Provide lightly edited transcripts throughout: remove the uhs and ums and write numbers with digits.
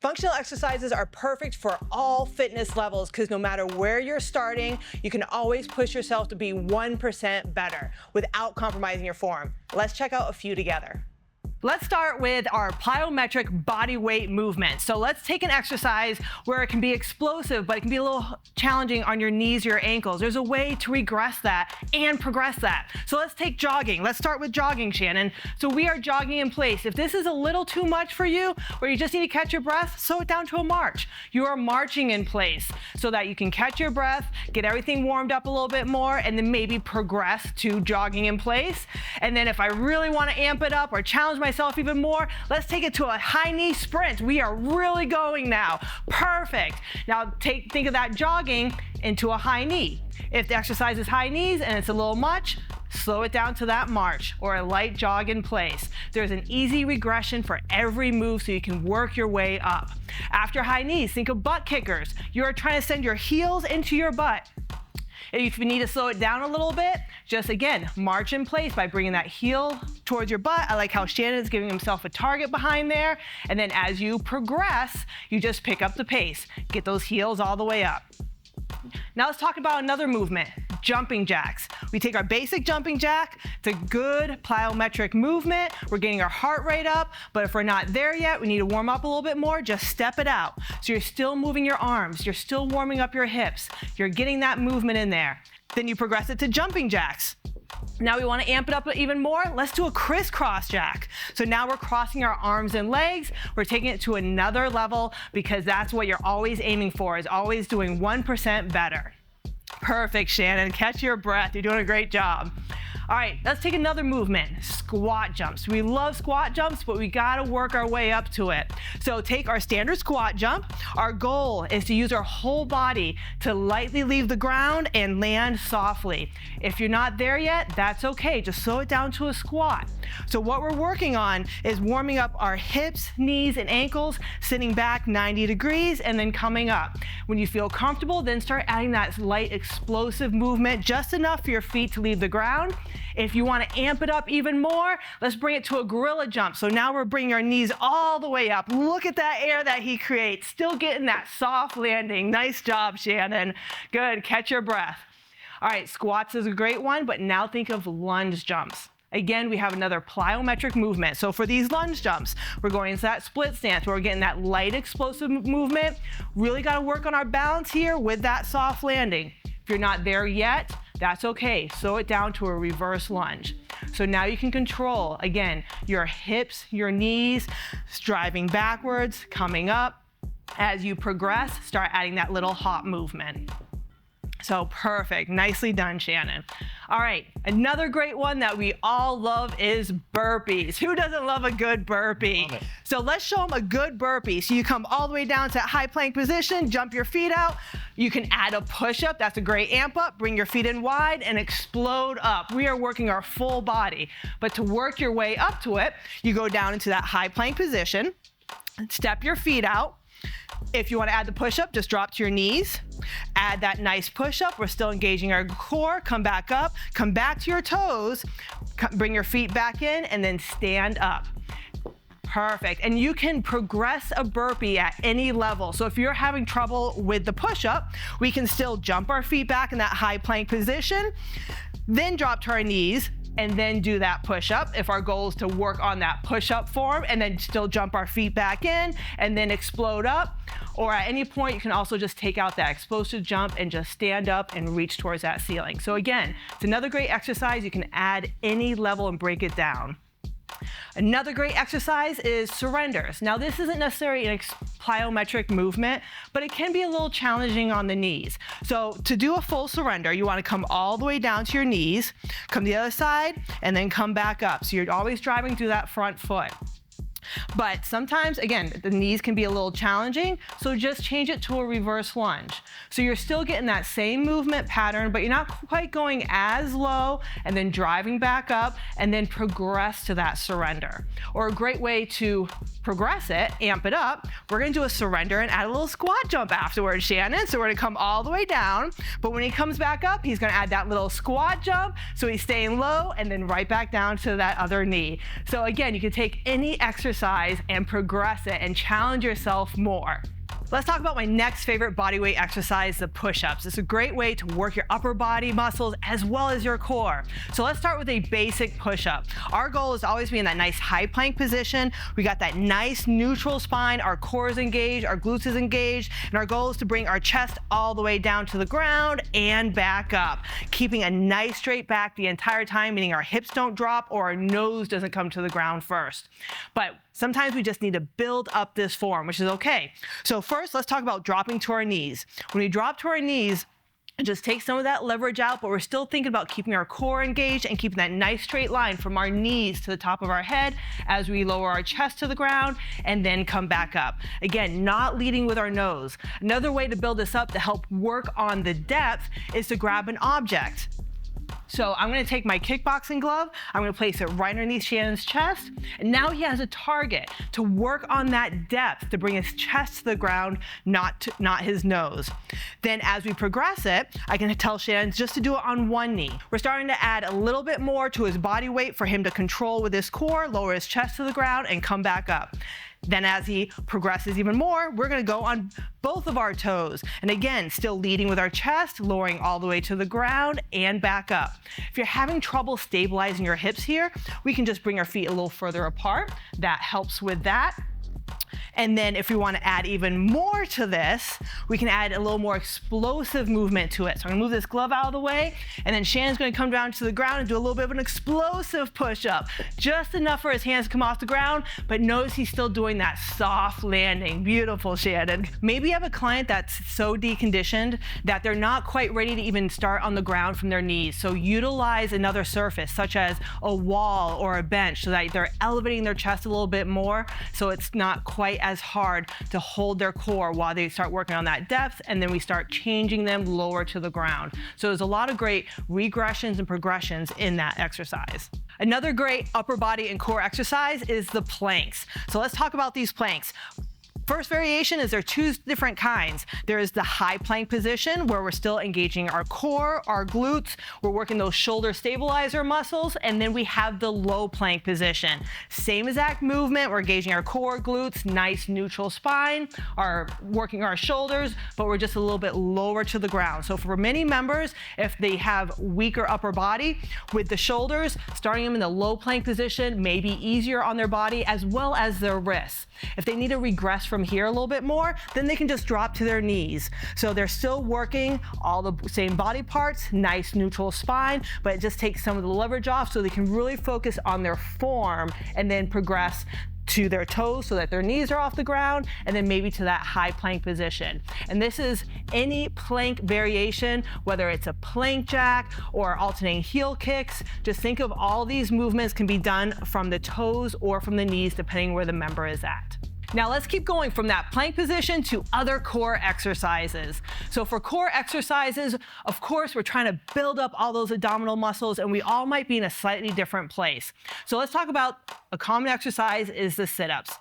Functional exercises are perfect for all fitness levels because no matter where you're starting, you can always push yourself to be 1% better without compromising your form. Let's check out a few together. Let's start with our plyometric body weight movement. So let's take an exercise where it can be explosive, but it can be a little challenging on your knees or your ankles. There's a way to regress that and progress that. So let's take jogging. Let's start with jogging, Shannon. So we are jogging in place. If this is a little too much for you, or you just need to catch your breath, slow it down to a march. You are marching in place so that you can catch your breath, get everything warmed up a little bit more, and then maybe progress to jogging in place. And then if I really want to amp it up or challenge myself even more, let's take it to a high knee sprint. We are really going now. Perfect. Now think of that jogging into a high knee. If the exercise is high knees and it's a little much, slow it down to that march or a light jog in place. There's an easy regression for every move so you can work your way up. After high knees, think of butt kickers. You're trying to send your heels into your butt. If you need to slow it down a little bit, just again, march in place by bringing that heel towards your butt. I like how Shannon is giving himself a target behind there. And then as you progress, you just pick up the pace. Get those heels all the way up. Now let's talk about another movement, jumping jacks. We take our basic jumping jack. It's a good plyometric movement. We're getting our heart rate up, but if we're not there yet, we need to warm up a little bit more, just step it out. So you're still moving your arms, you're still warming up your hips, you're getting that movement in there. Then you progress it to jumping jacks. Now we want to amp it up even more. Let's do a crisscross jack. So now we're crossing our arms and legs. We're taking it to another level because that's what you're always aiming for, is always doing 1% better. Perfect, Shannon. Catch your breath. You're doing a great job. All right, let's take another movement, squat jumps. We love squat jumps, but we gotta work our way up to it. So take our standard squat jump. Our goal is to use our whole body to lightly leave the ground and land softly. If you're not there yet, that's okay. Just slow it down to a squat. So what we're working on is warming up our hips, knees, and ankles, sitting back 90 degrees, and then coming up. When you feel comfortable, then start adding that light explosive movement, just enough for your feet to leave the ground. If you want to amp it up even more, let's bring it to a gorilla jump. So now we're bringing our knees all the way up. Look at that air that he creates. Still getting that soft landing. Nice job, Shannon. Good. Catch your breath. All right, squats is a great one, but now think of lunge jumps. Again, we have another plyometric movement. So for these lunge jumps, we're going into that split stance where we're getting that light explosive movement. Really got to work on our balance here with that soft landing. If you're not there yet, that's okay. Slow it down to a reverse lunge. So now you can control, again, your hips, your knees, driving backwards, coming up. As you progress, start adding that little hop movement. So perfect. Nicely done, Shannon. All right, another great one that we all love is burpees. Who doesn't love a good burpee? Love it. So let's show them a good burpee. So you come all the way down to that high plank position, jump your feet out. You can add a push-up. That's a great amp up. Bring your feet in wide and explode up. We are working our full body. But to work your way up to it, you go down into that high plank position, step your feet out. If you want to add the push-up, just drop to your knees. Add that nice push-up. We're still engaging our core. Come back up. Come back to your toes. Bring your feet back in and then stand up. Perfect. And you can progress a burpee at any level. So if you're having trouble with the push-up, we can still jump our feet back in that high plank position, then drop to our knees, and then do that push-up if our goal is to work on that push-up form, and then still jump our feet back in and then explode up. Or at any point, you can also just take out that explosive jump and just stand up and reach towards that ceiling. So again, it's another great exercise. You can add any level and break it down. Another great exercise is surrenders. Now this isn't necessarily an plyometric movement, but it can be a little challenging on the knees. So to do a full surrender, you want to come all the way down to your knees, come to the other side, and then come back up. So you're always driving through that front foot. But sometimes, again, the knees can be a little challenging, so just change it to a reverse lunge. So you're still getting that same movement pattern, but you're not quite going as low and then driving back up and then progress to that surrender. Or a great way to progress it, amp it up, we're gonna do a surrender and add a little squat jump afterwards, Shannon. So we're gonna come all the way down, but when he comes back up, he's gonna add that little squat jump, so he's staying low and then right back down to that other knee. So again, you can take any exercise exercise and progress it and challenge yourself more. Let's talk about my next favorite bodyweight exercise, the push-ups. It's a great way to work your upper body muscles as well as your core. So let's start with a basic push-up. Our goal is to always be in that nice high plank position. We got that nice neutral spine, our core is engaged, our glutes is engaged, and our goal is to bring our chest all the way down to the ground and back up, keeping a nice straight back the entire time, meaning our hips don't drop or our nose doesn't come to the ground first. But sometimes we just need to build up this form, which is okay. So first, let's talk about dropping to our knees. When we drop to our knees, it just takes some of that leverage out, but we're still thinking about keeping our core engaged and keeping that nice straight line from our knees to the top of our head as we lower our chest to the ground and then come back up. Again, not leading with our nose. Another way to build this up to help work on the depth is to grab an object. So I'm going to take my kickboxing glove, I'm going to place it right underneath Shannon's chest, and now he has a target to work on that depth to bring his chest to the ground, not his nose. Then as we progress it, I can tell Shannon just to do it on one knee. We're starting to add a little bit more to his body weight for him to control with his core, lower his chest to the ground, and come back up. Then as he progresses even more, we're going to go on both of our toes. And again, still leading with our chest, lowering all the way to the ground and back up. If you're having trouble stabilizing your hips here, we can just bring our feet a little further apart. That helps with that. And then if we want to add even more to this, we can add a little more explosive movement to it. So I'm going to move this glove out of the way, and then Shannon's going to come down to the ground and do a little bit of an explosive push-up. Just enough for his hands to come off the ground, but notice he's still doing that soft landing. Beautiful, Shannon. Maybe you have a client that's so deconditioned that they're not quite ready to even start on the ground from their knees. So utilize another surface, such as a wall or a bench, so that they're elevating their chest a little bit more, so it's not quite as hard to hold their core while they start working on that depth, and then we start changing them lower to the ground. So there's a lot of great regressions and progressions in that exercise. Another great upper body and core exercise is the planks. So let's talk about these planks. First variation is there are two different kinds. There is the high plank position where we're still engaging our core, our glutes, we're working those shoulder stabilizer muscles, and then we have the low plank position. Same exact movement, we're engaging our core, glutes, nice neutral spine, working our shoulders, but we're just a little bit lower to the ground. So for many members, if they have weaker upper body with the shoulders, starting them in the low plank position may be easier on their body as well as their wrists. If they need to regress from here a little bit more, then they can just drop to their knees. So they're still working all the same body parts, nice neutral spine, but it just takes some of the leverage off so they can really focus on their form and then progress to their toes so that their knees are off the ground, and then maybe to that high plank position. And this is any plank variation, whether it's a plank jack or alternating heel kicks. Just think of all these movements can be done from the toes or from the knees, depending where the member is at. Now let's keep going from that plank position to other core exercises. So for core exercises, of course, we're trying to build up all those abdominal muscles, and we all might be in a slightly different place. So let's talk about a common exercise is the sit-ups.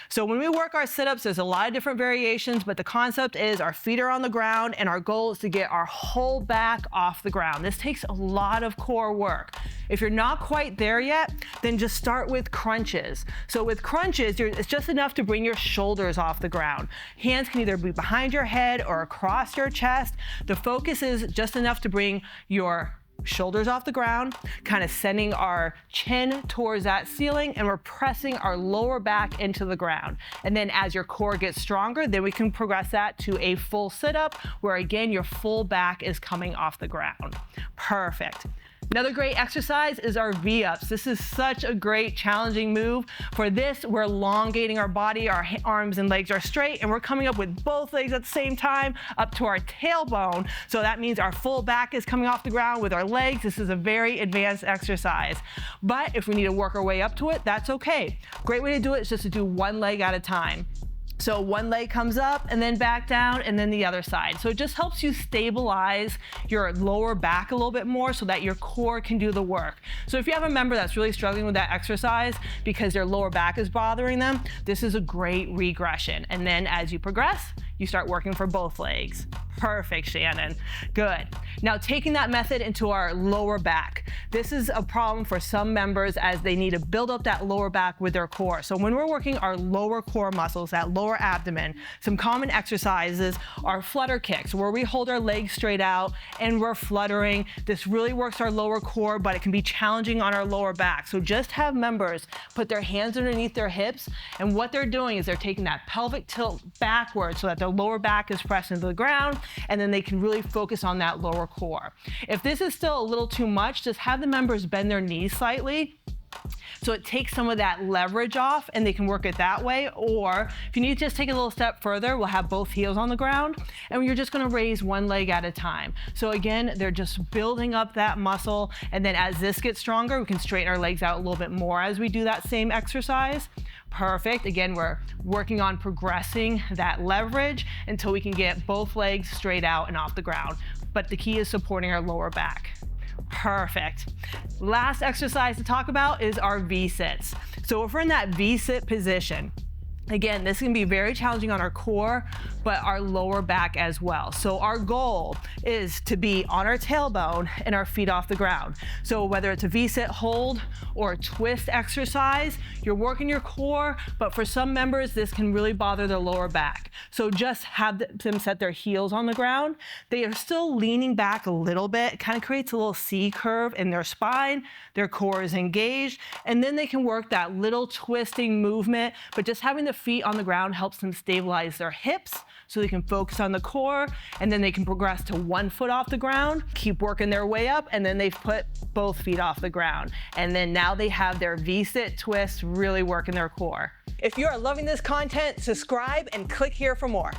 So when we work our sit-ups, there's a lot of different variations, but the concept is our feet are on the ground and our goal is to get our whole back off the ground. This takes a lot of core work. If you're not quite there yet, then just start with crunches. So with crunches, it's just enough to bring your shoulders off the ground. Hands can either be behind your head or across your chest. The focus is just enough to bring your shoulders off the ground, kind of sending our chin towards that ceiling, and we're pressing our lower back into the ground. And then as your core gets stronger, then we can progress that to a full sit-up where again, your full back is coming off the ground. Perfect. Another great exercise is our V-ups. This is such a great challenging move. For this, we're elongating our body, our arms and legs are straight, and we're coming up with both legs at the same time up to our tailbone. So that means our full back is coming off the ground with our legs. This is a very advanced exercise. But if we need to work our way up to it, that's okay. Great way to do it is just to do one leg at a time. So one leg comes up and then back down and then the other side. So it just helps you stabilize your lower back a little bit more so that your core can do the work. So if you have a member that's really struggling with that exercise because their lower back is bothering them, this is a great regression. And then as you progress, you start working for both legs. Perfect, Shannon. Good. Now taking that method into our lower back. This is a problem for some members as they need to build up that lower back with their core. So when we're working our lower core muscles, that lower abdomen, some common exercises are flutter kicks, where we hold our legs straight out and we're fluttering. This really works our lower core, but it can be challenging on our lower back. So just have members put their hands underneath their hips, and what they're doing is they're taking that pelvic tilt backwards so that their lower back is pressed into the ground, and then they can really focus on that lower core. If this is still a little too much, just have the members bend their knees slightly so it takes some of that leverage off and they can work it that way. Or if you need to just take it a little step further, we'll have both heels on the ground and you're just gonna raise one leg at a time. So again, they're just building up that muscle, and then as this gets stronger, we can straighten our legs out a little bit more as we do that same exercise. Perfect. Again, we're working on progressing that leverage until we can get both legs straight out and off the ground. But the key is supporting our lower back. Perfect. Last exercise to talk about is our V-sits. So if we're in that V-sit position, again, this can be very challenging on our core, but our lower back as well. So our goal is to be on our tailbone and our feet off the ground. So whether it's a V-sit hold or a twist exercise, you're working your core, but for some members, this can really bother their lower back. So just have them set their heels on the ground. They are still leaning back a little bit. It kind of creates a little C curve in their spine. Their core is engaged, and then they can work that little twisting movement, but just having the feet on the ground helps them stabilize their hips so they can focus on the core, and then they can progress to one foot off the ground, keep working their way up, and then they've put both feet off the ground. And then now they have their V-sit twist really working their core. If you are loving this content, subscribe and click here for more.